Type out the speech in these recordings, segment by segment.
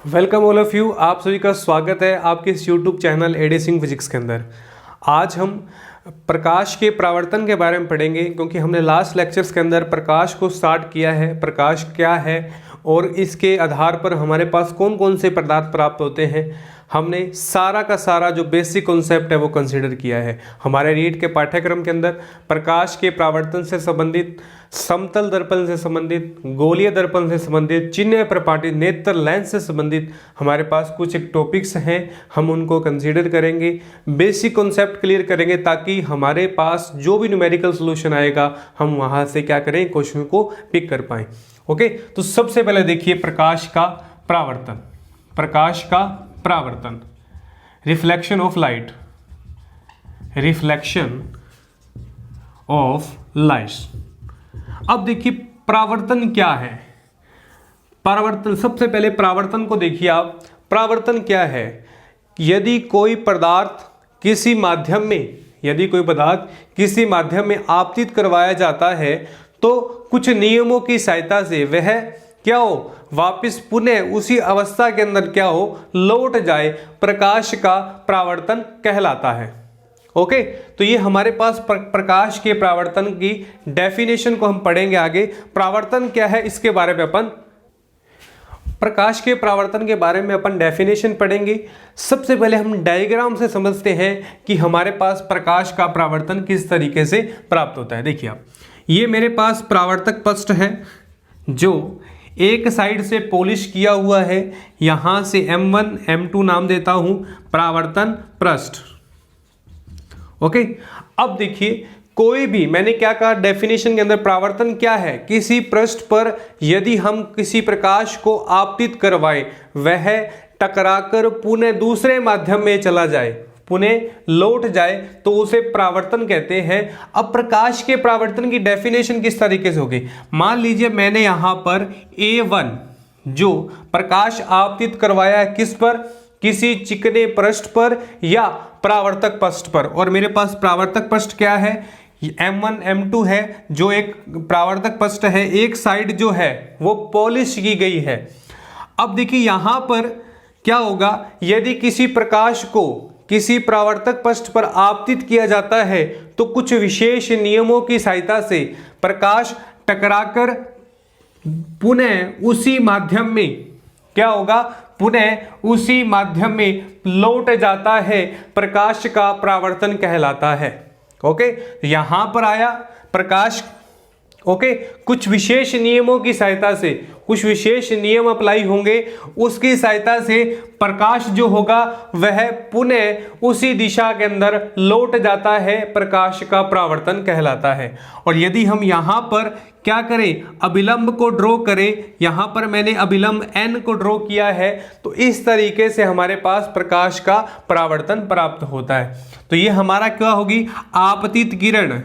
Welcome all of you. आप सभी का स्वागत है आपके इस YouTube channel AD Singh physics के अंदर। आज हम प्रकाश के परावर्तन के बारे में पढ़ेंगे, क्योंकि हमने लास्ट लेक्चर्स के अंदर प्रकाश को स्टार्ट किया है, प्रकाश क्या है और इसके आधार पर हमारे पास कौन कौन से पदार्थ प्राप्त होते हैं। हमने सारा का सारा जो बेसिक कॉन्सेप्ट है वो कंसीडर किया है। हमारे रीट के पाठ्यक्रम के अंदर प्रकाश के परावर्तन से संबंधित, समतल दर्पण से संबंधित, गोलीय दर्पण से संबंधित, चिन्ह प्रपाटित नेत्र लेंस से संबंधित हमारे पास कुछ एक टॉपिक्स हैं, हम उनको कंसीडर करेंगे, बेसिक कॉन्सेप्ट क्लियर करेंगे, ताकि हमारे पास जो भी न्यूमेरिकल सोल्यूशन आएगा हम वहाँ से क्या करें, क्वेश्चन को पिक कर पाएँ। ओके, तो सबसे पहले देखिए प्रकाश का परावर्तन। प्रकाश का परावर्तन, reflection of light, reflection of light. अब देखिए परावर्तन क्या है। परावर्तन, सबसे पहले परावर्तन को देखिए आप। परावर्तन क्या है? यदि कोई पदार्थ किसी माध्यम में, यदि कोई पदार्थ किसी माध्यम में आपतित करवाया जाता है तो कुछ नियमों की सहायता से वह क्या हो, वापस पुनः उसी अवस्था के अंदर क्या हो, लौट जाए, प्रकाश का परावर्तन कहलाता है। ओके, तो ये हमारे पास प्रकाश के परावर्तन की डेफिनेशन को हम पढ़ेंगे आगे। परावर्तन क्या है इसके बारे में अपन, प्रकाश के परावर्तन के बारे में अपन डेफिनेशन पढ़ेंगे। सबसे पहले हम डायग्राम से समझते हैं कि हमारे पास प्रकाश का परावर्तन किस तरीके से प्राप्त होता है। देखिए आप, ये मेरे पास परावर्तक पृष्ठ है जो एक साइड से पॉलिश किया हुआ है, यहां से M1 M2 नाम देता हूं परावर्तन पृष्ठ। ओके, अब देखिए कोई भी, मैंने क्या कहा डेफिनेशन के अंदर, परावर्तन क्या है? किसी पृष्ठ पर यदि हम किसी प्रकाश को आपतित करवाएं, वह टकराकर पुनः दूसरे माध्यम में चला जाए, पुनः लौट जाए, तो उसे परावर्तन कहते हैं। अब प्रकाश के परावर्तन की डेफिनेशन किस तरीके से होगी? मान लीजिए मैंने यहां पर A1 जो प्रकाश आपतित करवाया है, किस पर, किसी चिकने पृष्ठ पर या परावर्तक पृष्ठ पर, और मेरे पास परावर्तक पृष्ठ क्या है, M1 M2 है, जो एक परावर्तक पृष्ठ है, एक साइड जो है वो पॉलिश की गई है। अब देखिए यहां पर क्या होगा, यदि किसी प्रकाश को किसी परावर्तक पृष्ठ पर आपतित किया जाता है तो कुछ विशेष नियमों की सहायता से प्रकाश टकराकर पुनः उसी माध्यम में क्या होगा, पुनः उसी माध्यम में लौट जाता है, प्रकाश का परावर्तन कहलाता है। ओके, यहां पर आया प्रकाश। ओके, कुछ विशेष नियमों की सहायता से, कुछ विशेष नियम अप्लाई होंगे, उसकी सहायता से प्रकाश जो होगा वह पुनः उसी दिशा के अंदर लौट जाता है, प्रकाश का परावर्तन कहलाता है। और यदि हम यहाँ पर क्या करें, अभिलंब को ड्रॉ करें, यहाँ पर मैंने अभिलंब n को ड्रॉ किया है, तो इस तरीके से हमारे पास प्रकाश का परावर्तन प्राप्त होता है। तो ये हमारा क्या होगी, आपतित किरण।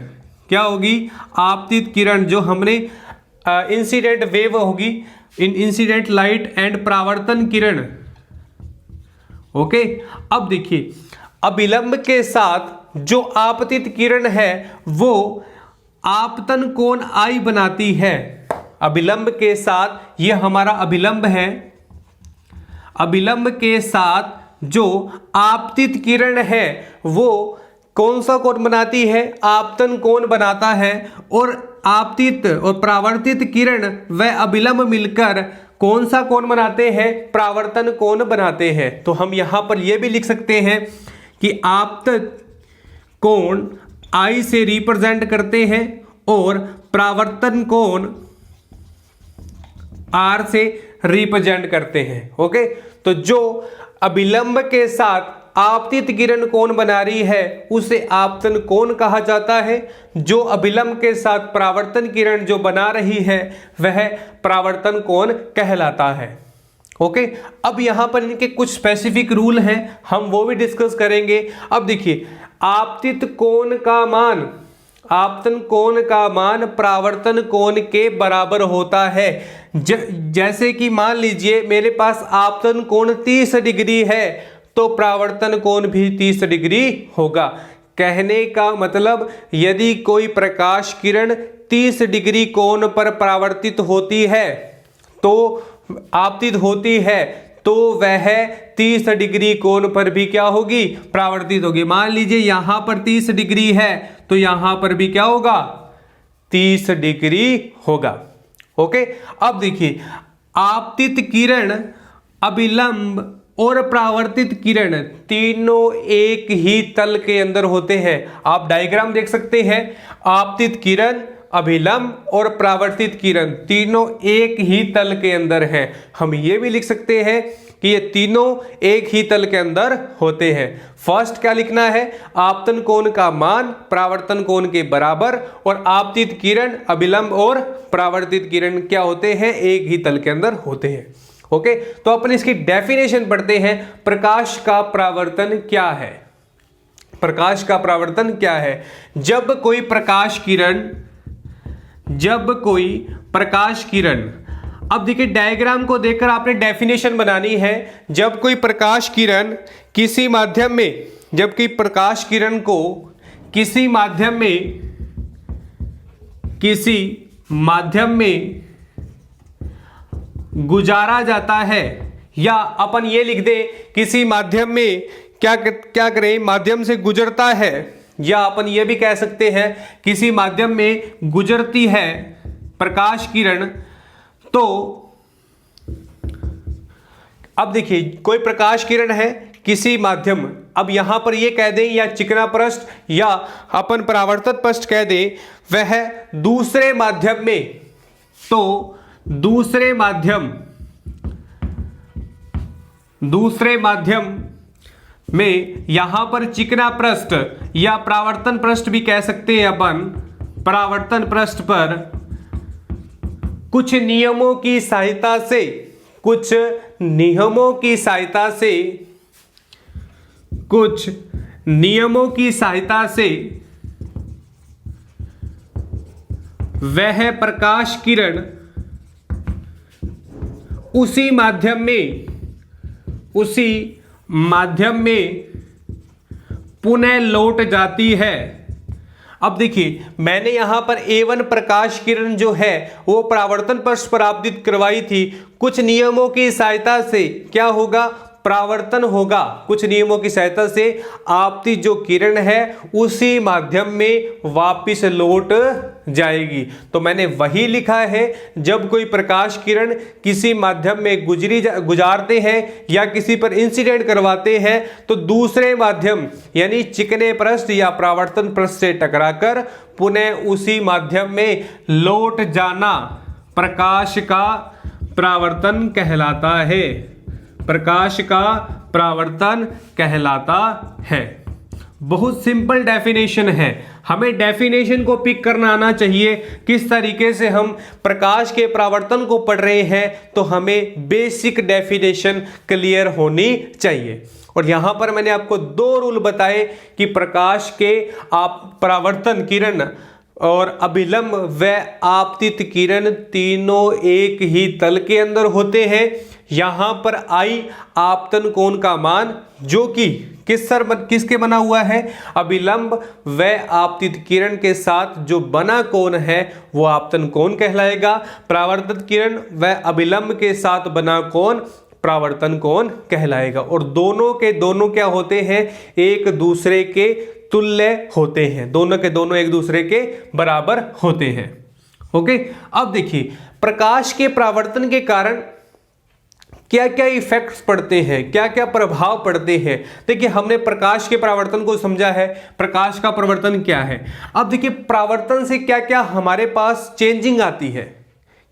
क्या होगी? आपतित किरण, जो हमने इंसिडेंट वेव होगी, इंसिडेंट लाइट एंड परावर्तन किरण। ओके, अब देखिए अभिलंब के साथ जो आपतित किरण है वो आपतन कोण I बनाती है। अभिलंब के साथ, ये हमारा अभिलंब है, अभिलंब के साथ जो आपतित किरण है वो कौन सा कोण बनाती है, आपतन कोण बनाता है। और आपतित और परावर्तित किरण व अभिलंब मिलकर कौन सा कोण बनाते हैं, परावर्तन कोण बनाते हैं। तो हम यहां पर यह भी लिख सकते हैं कि आपतित कोण I से रिप्रेजेंट करते हैं और परावर्तन कोण R से रिप्रेजेंट करते हैं। ओके, तो जो अभिलंब के साथ आपतित किरण कोण बना रही है उसे आपतन कोण कहा जाता है, जो अभिलंब के साथ परावर्तन किरण जो बना रही है वह परावर्तन कोण कहलाता है। ओके, अब यहां पर इनके कुछ स्पेसिफिक रूल हैं, हम वो भी डिस्कस करेंगे। अब देखिए आपतित कोण का मान, आपतन कोण का मान परावर्तन कोण के बराबर होता है। जैसे कि मान लीजिए मेरे पास आपतन कोण 30 डिग्री है तो परावर्तन कोण भी 30 डिग्री होगा। कहने का मतलब, यदि कोई प्रकाश किरण 30 डिग्री कोण पर परावर्तित होती है तो आपतित होती है तो वह 30 डिग्री कोण पर भी क्या होगी, परावर्तित होगी। मान लीजिए यहां पर 30 डिग्री है तो यहां पर भी क्या होगा, 30 डिग्री होगा। ओके, अब देखिए आपतित किरण, अभिलंब और परावर्तित किरण तीनों एक ही तल के अंदर होते हैं। आप डायग्राम देख सकते हैं, आपतित किरण, अभिलंब और परावर्तित किरण तीनों एक ही तल के अंदर हैं। हम ये भी लिख सकते हैं कि ये तीनों एक ही तल के अंदर होते हैं। फर्स्ट क्या लिखना है, आपतन कोण का मान परावर्तन कोण के बराबर, और आपतित किरण, अभिलंब और परावर्तित किरण क्या होते हैं, एक ही तल के अंदर होते हैं। ओके, तो अपन इसकी डेफिनेशन पढ़ते हैं। प्रकाश का परावर्तन क्या है, प्रकाश का परावर्तन क्या है। जब कोई प्रकाश किरण, अब देखिए डायग्राम को देखकर आपने डेफिनेशन बनानी है। जब कोई प्रकाश किरण किसी माध्यम में, जबकि प्रकाश किरण को किसी माध्यम में गुजारा जाता है, या अपन ये लिख दे किसी माध्यम में क्या करें, माध्यम से गुजरता है, या अपन ये भी कह सकते हैं किसी माध्यम में गुजरती है प्रकाश किरण। तो अब देखिए कोई प्रकाश किरण है किसी माध्यम, अब यहां पर ये कह दें या चिकना पृष्ठ या अपन परावर्तित पृष्ठ कह दें, वह दूसरे माध्यम में, तो दूसरे माध्यम में यहां पर चिकना पृष्ठ या परावर्तन पृष्ठ भी कह सकते हैं अपन, परावर्तन पृष्ठ पर कुछ नियमों की सहायता से वह प्रकाश किरण उसी माध्यम में पुनः लौट जाती है। अब देखिए मैंने यहां पर A1 प्रकाश किरण जो है वो परावर्तन पृष्ठ पर आपतित करवाई थी। कुछ नियमों की सहायता से क्या होगा, परावर्तन होगा। कुछ नियमों की सहायता से आपतित जो किरण है उसी माध्यम में वापस लौट जाएगी। तो मैंने वही लिखा है, जब कोई प्रकाश किरण किसी माध्यम में गुजारते हैं या किसी पर इंसिडेंट करवाते हैं तो दूसरे माध्यम यानी चिकने पृष्ठ या परावर्तन पृष्ठ से टकराकर पुनः उसी माध्यम में लौट जाना प्रकाश का परावर्तन कहलाता है। प्रकाश का परावर्तन कहलाता है। बहुत सिंपल डेफिनेशन है, हमें डेफिनेशन को पिक करना आना चाहिए। किस तरीके से हम प्रकाश के परावर्तन को पढ़ रहे हैं तो हमें बेसिक डेफिनेशन क्लियर होनी चाहिए। और यहां पर मैंने आपको 2 रूल बताए कि प्रकाश के परावर्तन किरण और अभिलंब व आपतित किरण तीनों एक ही तल के अंदर होते हैं। यहां पर आई आपतन कोण का मान जो कि किसके बना हुआ है, अभिलंब व आपतित किरण के साथ जो बना कोण है वो आपतन कोण कहलाएगा। परावर्तित किरण व अभिलंब के साथ बना कोण परावर्तन कोण कहलाएगा। और दोनों के दोनों क्या होते हैं, एक दूसरे के तुल्य होते हैं, दोनों के दोनों एक दूसरे के बराबर होते हैं। ओके, अब देखिए प्रकाश के परावर्तन के कारण क्या क्या इफेक्ट्स पड़ते हैं, क्या क्या प्रभाव पड़ते हैं। देखिए हमने प्रकाश के परावर्तन को समझा है, प्रकाश का परावर्तन क्या है। अब देखिए परावर्तन से क्या क्या हमारे पास चेंजिंग आती है,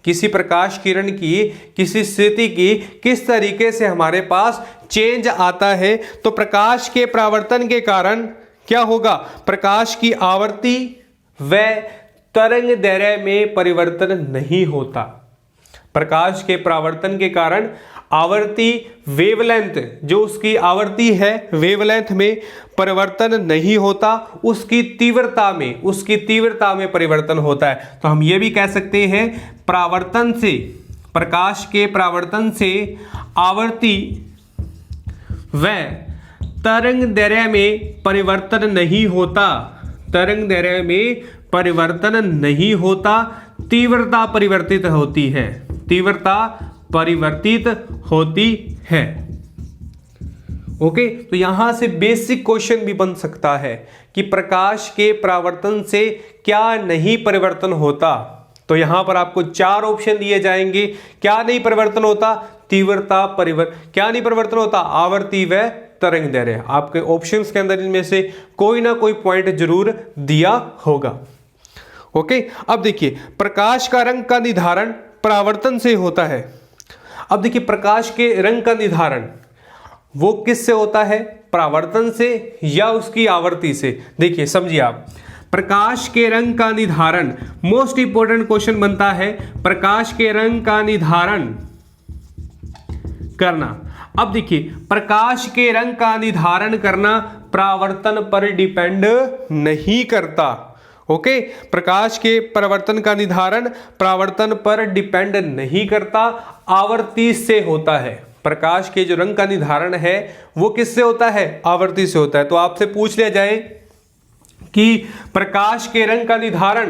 किसी प्रकाश किरण की किसी स्थिति की किस तरीके से हमारे पास चेंज आता है। तो प्रकाश के परावर्तन के कारण क्या होगा, प्रकाश की आवृत्ति व तरंग दैर्घ्य में परिवर्तन नहीं होता। प्रकाश के परावर्तन के कारण आवर्ती वेवलेंथ, जो उसकी आवृत्ति है वेवलेंथ में परिवर्तन नहीं होता, उसकी तीव्रता में परिवर्तन होता है। तो हम ये भी कह सकते हैं परावर्तन से, प्रकाश के परावर्तन से आवृत्ति व तरंग दैर्घ्य में परिवर्तन नहीं होता, तरंग दैर्घ्य में परिवर्तन नहीं होता, तीव्रता परिवर्तित होती है, तीव्रता परिवर्तित होती है। ओके, तो यहां से बेसिक क्वेश्चन भी बन सकता है कि प्रकाश के परावर्तन से क्या नहीं परिवर्तन होता। तो यहां पर आपको 4 ऑप्शन दिए जाएंगे। क्या नहीं परिवर्तन होता? तीव्रता, क्या नहीं परिवर्तन होता? आवर्ती व तरंग दैर्घ्य। आपके ऑप्शंस के अंदर इनमें से कोई ना कोई पॉइंट जरूर दिया होगा। ओके, अब देखिए प्रकाश का रंग का निर्धारण परावर्तन से होता है। अब देखिए प्रकाश के रंग का निर्धारण वो किससे होता है? परावर्तन से या उसकी आवर्ती से? देखिए समझिए आप, प्रकाश के रंग का निर्धारण, मोस्ट इंपोर्टेंट क्वेश्चन बनता है प्रकाश के रंग का निर्धारण करना। अब देखिए प्रकाश के रंग का निर्धारण करना परावर्तन पर डिपेंड नहीं करता। ओके, प्रकाश के परावर्तन का निर्धारण परावर्तन पर डिपेंड नहीं करता, आवर्ती से होता है। प्रकाश के जो रंग का निर्धारण है वो किससे होता है? आवर्ती से होता है। तो आपसे पूछ लिया जाए कि प्रकाश के रंग का निर्धारण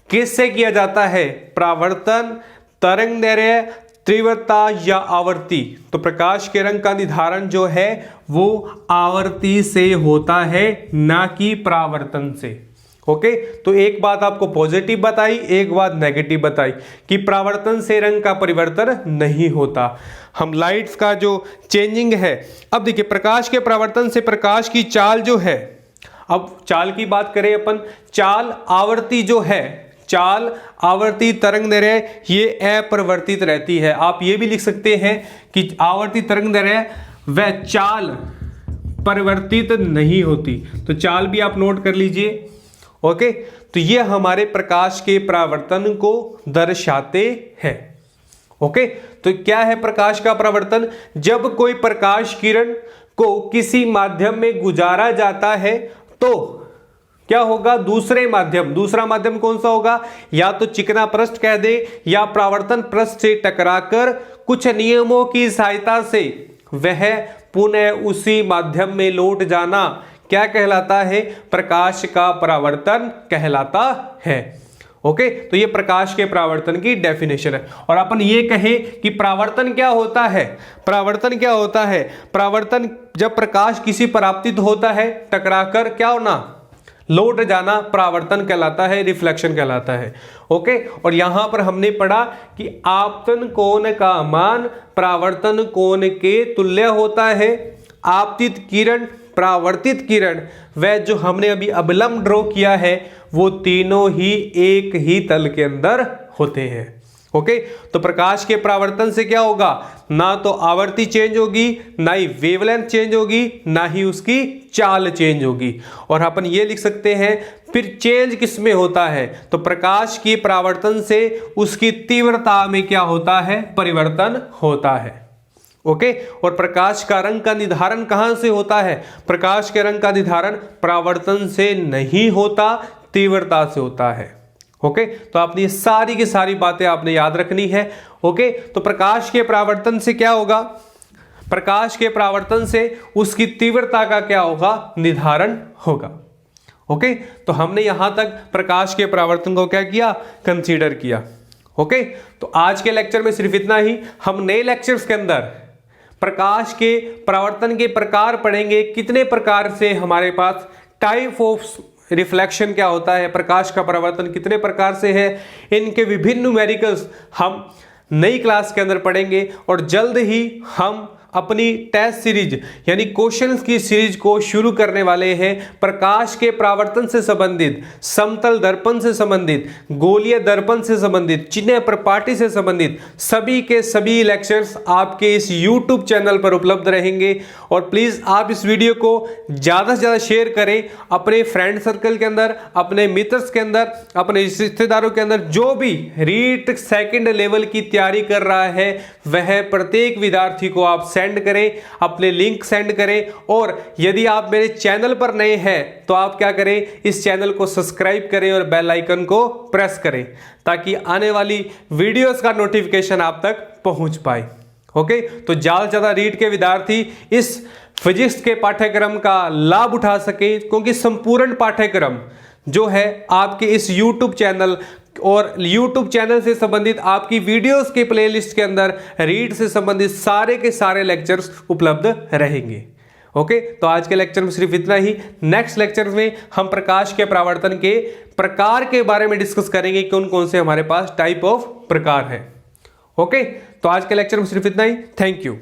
किससे किया जाता है? परावर्तन, तरंग दैर्घ्य, तीव्रता या आवर्ती? तो प्रकाश के रंग का निर्धारण जो है वो आवर्ती से होता है, ना कि परावर्तन से। ओके, तो एक बात आपको पॉजिटिव बताई, एक बात नेगेटिव बताई कि परावर्तन से रंग का परिवर्तन नहीं होता। हम लाइट्स का जो चेंजिंग है, अब देखिए प्रकाश के परावर्तन से प्रकाश की चाल जो है, अब चाल की बात करें अपन, चाल आवर्ती जो है, चाल आवर्ती तरंग दैर्घ्य ये अपरिवर्तित रहती है। आप ये भी लिख सकते हैं कि आवर्ती तरंग दैर्घ्य व चाल परिवर्तित नहीं होती। तो चाल भी आप नोट कर लीजिए। ओके, तो ये हमारे प्रकाश के परावर्तन को दर्शाते हैं। ओके, तो क्या है प्रकाश का परावर्तन? जब कोई प्रकाश किरण को किसी माध्यम में गुजारा जाता है तो क्या होगा? दूसरा माध्यम कौन सा होगा? या तो चिकना पृष्ठ कह दे या परावर्तन पृष्ठ से टकराकर कुछ नियमों की सहायता से वह पुनः उसी माध्यम में लौट जाना क्या कहलाता है? प्रकाश का परावर्तन कहलाता है। ओके, तो ये प्रकाश के परावर्तन की डेफिनेशन है। और अपन ये कहें कि परावर्तन क्या होता है? परावर्तन क्या होता है? परावर्तन जब प्रकाश किसी पर आपतित होता है, टकराकर क्या होना? लौट जाना, परावर्तन कहलाता है, रिफ्लेक्शन कहलाता है। ओके, और यहां पर हमने पढ़ा कि आपतन कोण का मान परावर्तन कोण के तुल्य होता है। आपतित किरण, परावर्तित किरण व जो हमने अभी अभिलंब ड्रॉ किया है वो तीनों ही एक ही तल के अंदर होते हैं। ओके, तो प्रकाश के परावर्तन से क्या होगा? ना तो आवर्ती चेंज होगी, ना ही वेवलेंथ चेंज होगी, ना ही उसकी चाल चेंज होगी। और अपन ये लिख सकते हैं फिर चेंज किस में होता है? तो प्रकाश की परावर्तन से उसकी तीव्रता में क्या होता है? परिवर्तन होता है। ओके, और प्रकाश का रंग का निर्धारण कहां से होता है? प्रकाश के रंग का निर्धारण परावर्तन से नहीं होता, तीव्रता से होता है। ओके, तो आपने ये सारी की सारी बातें आपने याद रखनी है। ओके, तो प्रकाश के परावर्तन से क्या होगा? प्रकाश के परावर्तन से उसकी तीव्रता का क्या होगा? निर्धारण होगा। ओके, तो हमने यहां तक प्रकाश के परावर्तन को क्या किया? कंसीडर किया। ओके, तो आज के लेक्चर में सिर्फ इतना ही। हम नए लेक्चर्स के अंदर प्रकाश के परावर्तन के प्रकार पढ़ेंगे। कितने प्रकार से हमारे पास टाइप ऑफ रिफ्लेक्शन क्या होता है, प्रकाश का परावर्तन कितने प्रकार से है, इनके विभिन्न न्यूमेरिकल्स हम नई क्लास के अंदर पढ़ेंगे। और जल्द ही हम अपनी टेस्ट सीरीज यानी क्वेश्चंस की सीरीज को शुरू करने वाले हैं। प्रकाश के परावर्तन से संबंधित, समतल दर्पण से संबंधित, गोलीय दर्पण से संबंधित, चिन्ह प्रपाटी से संबंधित सभी के सभी लेक्चर्स आपके इस YouTube चैनल पर उपलब्ध रहेंगे। और प्लीज आप इस वीडियो को ज्यादा से ज्यादा शेयर करें अपने फ्रेंड सर्कल के अंदर, अपने मित्रस के अंदर, अपने रिश्तेदारों के अंदर। जो भी रीट सेकंड लेवल की तैयारी कर रहा है वह प्रत्येक विद्यार्थी को आप सेंड करें, अपने लिंक सेंड करें। और यदि आप मेरे चैनल पर नए हैं तो आप क्या करें, इस चैनल को सब्सक्राइब करें और बेल आइकन को प्रेस करें ताकि आने वाली वीडियोस का नोटिफिकेशन आप तक पहुंच पाए। ओके, तो ज्यादा से ज्यादा रीट के विद्यार्थी इस फिजिक्स के पाठ्यक्रम का लाभ उठा सके, क्योंकि संपूर्ण पाठ्यक्रम जो है आपके इस YouTube चैनल और YouTube चैनल से संबंधित आपकी वीडियोस के प्लेलिस्ट के अंदर रीड से संबंधित सारे के सारे लेक्चर्स उपलब्ध रहेंगे। ओके, तो आज के लेक्चर में सिर्फ इतना ही। नेक्स्ट लेक्चर में हम प्रकाश के परावर्तन के प्रकार के बारे में डिस्कस करेंगे, कौन कौन से हमारे पास टाइप ऑफ प्रकार है। ओके, तो आज के लेक्चर में सिर्फ इतना ही। Thank you.